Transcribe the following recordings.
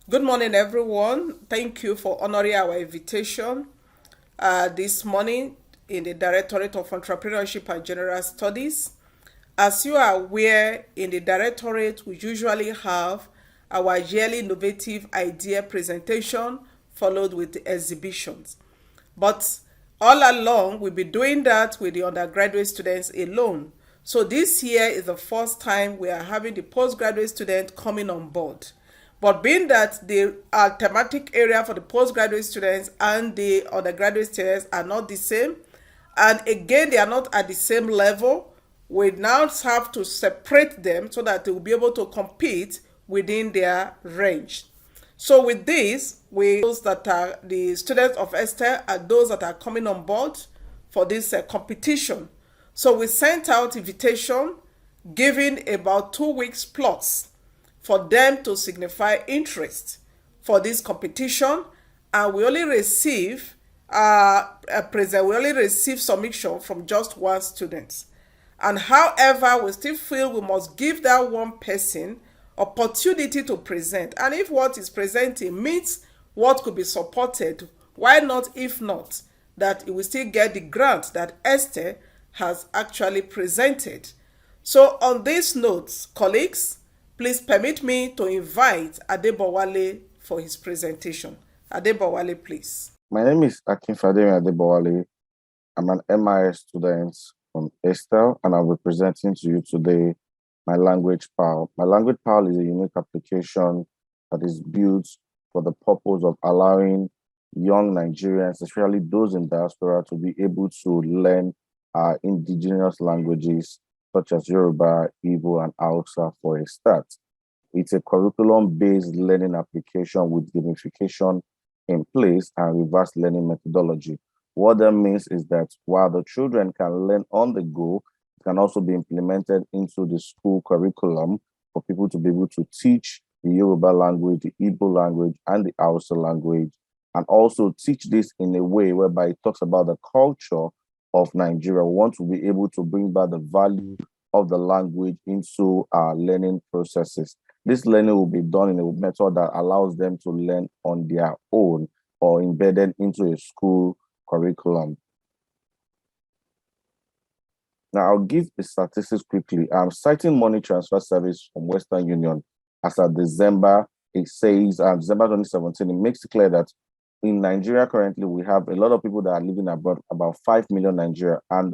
Good morning, everyone. Thank you for honoring our invitation this morning in the Directorate of Entrepreneurship and General Studies. As you are aware, in the Directorate, we usually have our yearly innovative idea presentation followed with the exhibitions. But all along, we'll be doing that with the undergraduate students alone. So this year is the first time we are having the postgraduate student coming on board. But being that the thematic area for the postgraduate students and the undergraduate students are not the same, and again, they are not at the same level, we now have to separate them so that they will be able to compete within their range. So with this, we those that are the students of ACETEL and those that are coming on board for this competition. So we sent out invitation, giving about 2 weeks plus for them to signify interest for this competition, and we only receive a present. We only receive submission from just one student. And however, we still feel we must give that one person opportunity to present. And if what is presenting meets what could be supported, why not, if not, that it will still get the grant that Esther has actually presented. So on these notes, colleagues, please permit me to invite Adebowale for his presentation. Adebowale, please. My name is Adebowale. I'm an MIS student from ACETEL, and I'm representing to you today my Language PAL. My Language PAL is a unique application that is built for the purpose of allowing young Nigerians, especially those in diaspora, to be able to learn indigenous languages such as Yoruba, Igbo, and Hausa for a start. It's a curriculum-based learning application with gamification in place and reverse learning methodology. What that means is that while the children can learn on the go, it can also be implemented into the school curriculum for people to be able to teach the Yoruba language, the Igbo language, and the Hausa language, and also teach this in a way whereby it talks about the culture of Nigeria. We want to be able to bring back the value of the language into our learning processes. This learning will be done in a method that allows them to learn on their own or embedded into a school curriculum. Now, I'll give the statistics quickly. I'm citing money transfer service from Western Union as of December. It says December 2017. It makes it clear that in Nigeria currently, we have a lot of people that are living abroad, about 5 million Nigeria. And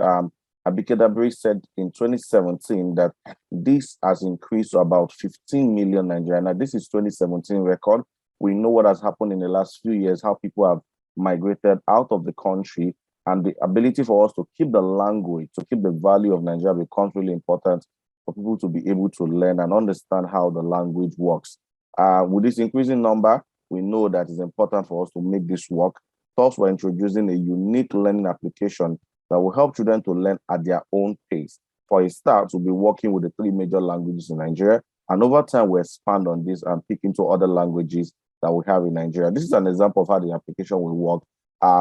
Abike said in 2017 that this has increased to about 15 million Nigerians. Now, this is 2017 record. We know what has happened in the last few years, how people have migrated out of the country, and the ability for us to keep the language, to keep the value of Nigeria becomes really important for people to be able to learn and understand how the language works. With this increasing number, we know that it's important for us to make this work. Thus, we're introducing a unique learning application that will help children to learn at their own pace. For a start, we'll be working with the 3 major languages in Nigeria, and over time, we'll expand on this and pick into other languages that we have in Nigeria. This is an example of how the application will work.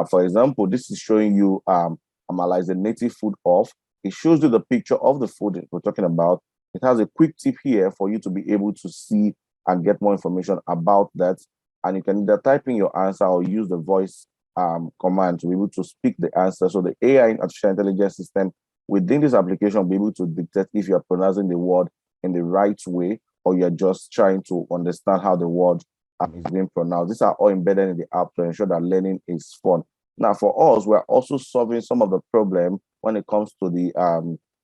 For example, this is showing you Amala is a native food of. It shows you the picture of the food that we're talking about. It has a quick tip here for you to be able to see and get more information about that. And you can either type in your answer or use the voice command to be able to speak the answer. So the AI, artificial intelligence system within this application will be able to detect if you're pronouncing the word in the right way or you're just trying to understand how the word is being pronounced. These are all embedded in the app to ensure that learning is fun. Now, for us, we're also solving some of the problem when it comes to the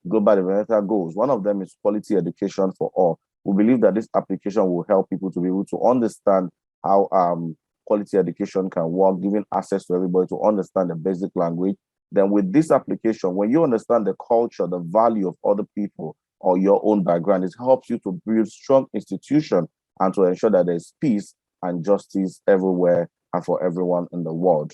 global developmental goals. One of them is quality education for all. We believe that this application will help people to be able to understand how quality education can work, giving access to everybody to understand the basic language. Then with this application, when you understand the culture, the value of other people or your own background, it helps you to build strong institution and to ensure that there's peace and justice everywhere and for everyone in the world.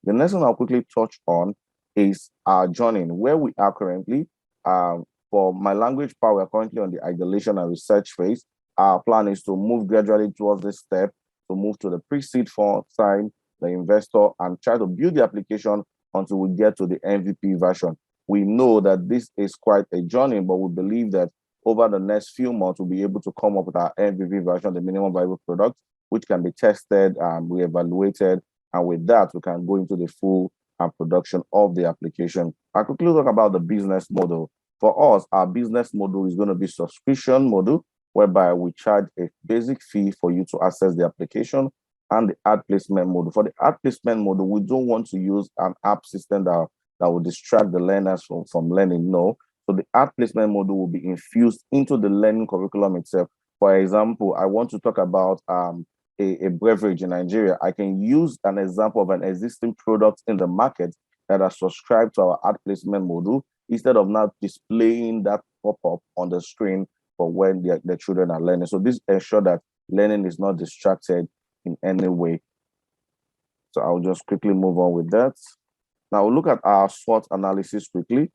The next one I'll quickly touch on is our journey, where we are currently. For my language part, we're currently on the ideation and research phase. Our plan is to move gradually towards this step, to move to the pre-seed fund, sign the investor, and try to build the application until we get to the MVP version. We know that this is quite a journey, but we believe that over the next few months, we'll be able to come up with our MVP version, the minimum viable product, which can be tested and we evaluated. And with that, we can go into the full production of the application. I'll quickly talk about the business model. For us, our business model is going to be subscription model, whereby we charge a basic fee for you to access the application, and the ad placement model. For the ad placement model, we don't want to use an app system that will distract the learners from learning. No. So the ad placement model will be infused into the learning curriculum itself. For example, I want to talk about a beverage in Nigeria. I can use an example of an existing product in the market that are subscribed to our ad placement model, instead of now displaying that pop-up on the screen for when the children are learning. So this ensures that learning is not distracted in any way. So I'll just quickly move on with that. Now we'll look at our SWOT analysis quickly.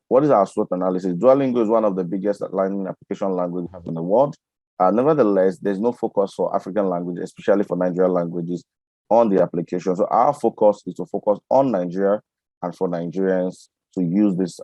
What is our SWOT analysis? Duolingo is one of the biggest learning application languages we have in the world. Nevertheless, there's no focus for African languages, especially for Nigerian languages, on the application. So our focus is to focus on Nigeria and for Nigerians to use this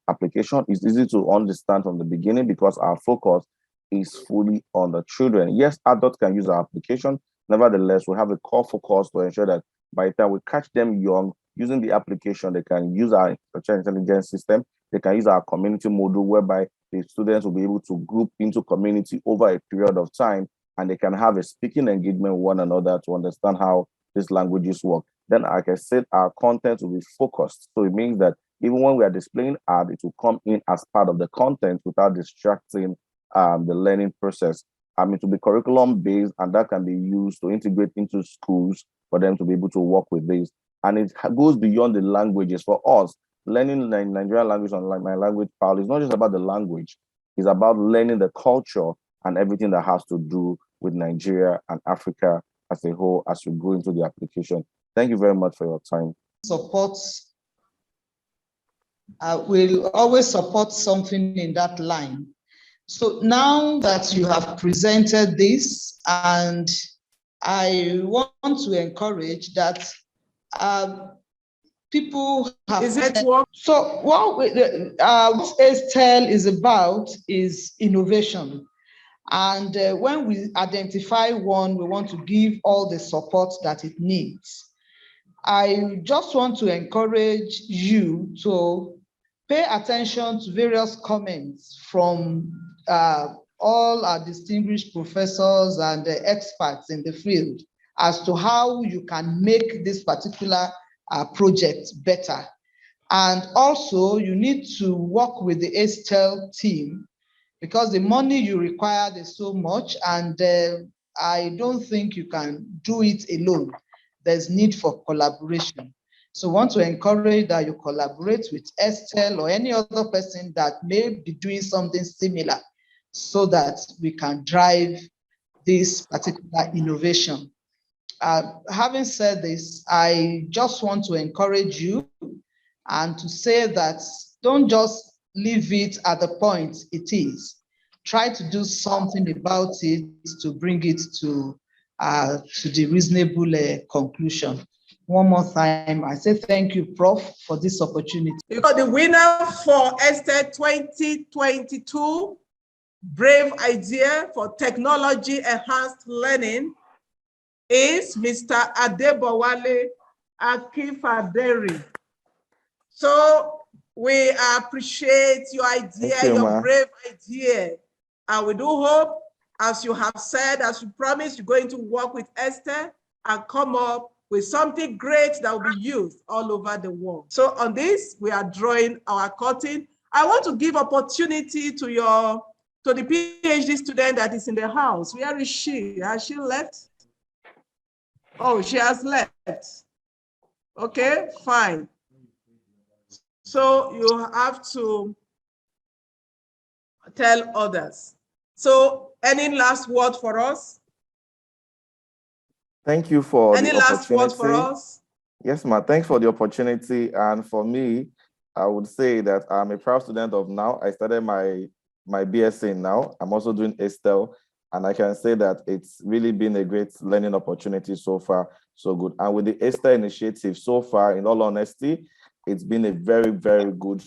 application. It's easy to understand from the beginning because our focus is fully on the children. Yes, adults can use our application. Nevertheless, we have a core focus to ensure that by the time we catch them young, using the application, they can use our artificial intelligence system. They can use our community model, whereby the students will be able to group into community over a period of time, and they can have a speaking engagement with one another to understand how these languages work. Then, like I said, our content will be focused. So it means that even when we are displaying ad, it will come in as part of the content without distracting the learning process. It will be curriculum based, and that can be used to integrate into schools for them to be able to work with this. And it goes beyond the languages. For us, learning Nigerian language on my language file is not just about the language. It's about learning the culture and everything that has to do with Nigeria and Africa as a whole as we go into the application. Thank you very much for your time. We'll always support something in that line. So now that you have presented this, and I want to encourage that people have. Is it work? So what ACETEL is about is innovation. And when we identify one, we want to give all the support that it needs. I just want to encourage you to pay attention to various comments from all our distinguished professors and experts in the field as to how you can make this particular project better. And also, you need to work with the ACETEL team, because the money you require is so much, and I don't think you can do it alone. There's need for collaboration. So I want to encourage that you collaborate with ACETEL or any other person that may be doing something similar, so that we can drive this particular innovation. Having said this, I just want to encourage you and to say that don't just leave it at the point it is. Try to do something about it to bring it to the reasonable conclusion. One more time, I say thank you, Prof, for this opportunity. You got the winner for ACETEL 2022 Brave Idea for Technology Enhanced Learning is Mr. Adebowale Akifaderi. So we appreciate your idea, your brave idea. And we do hope, as you have said, as you promised, you're going to work with ACETEL and come up with something great that will be used all over the world. So on this, we are drawing our curtain. I want to give opportunity to the PhD student that is in the house. Where is she? Has she left? Oh, she has left. Okay, fine. So you have to tell others. So any last word for us? Thank you for any last word for us? Yes, ma. Thanks for the opportunity. And for me, I would say that I'm a proud student of NOW. I started my BSc in NOW. I'm also doing ACETEL. And I can say that it's really been a great learning opportunity so far, so good. And with the ACETEL initiative so far, in all honesty, it's been a very, very good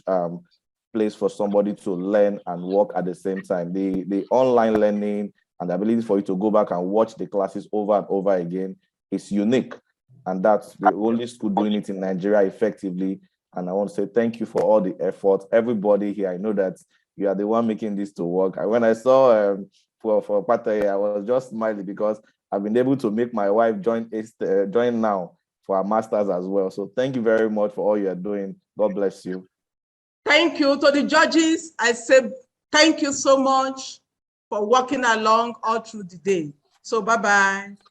place for somebody to learn and work at the same time. The online learning, and the ability for you to go back and watch the classes over and over again is unique. And that's the only school doing it in Nigeria effectively. And I want to say thank you for all the effort. Everybody here, I know that you are the one making this to work. And when I saw for Pataye, I was just smiling because I've been able to make my wife join now for our masters as well. So thank you very much for all you are doing. God bless you. Thank you to the judges. I say thank you so much for working along all through the day. So bye-bye.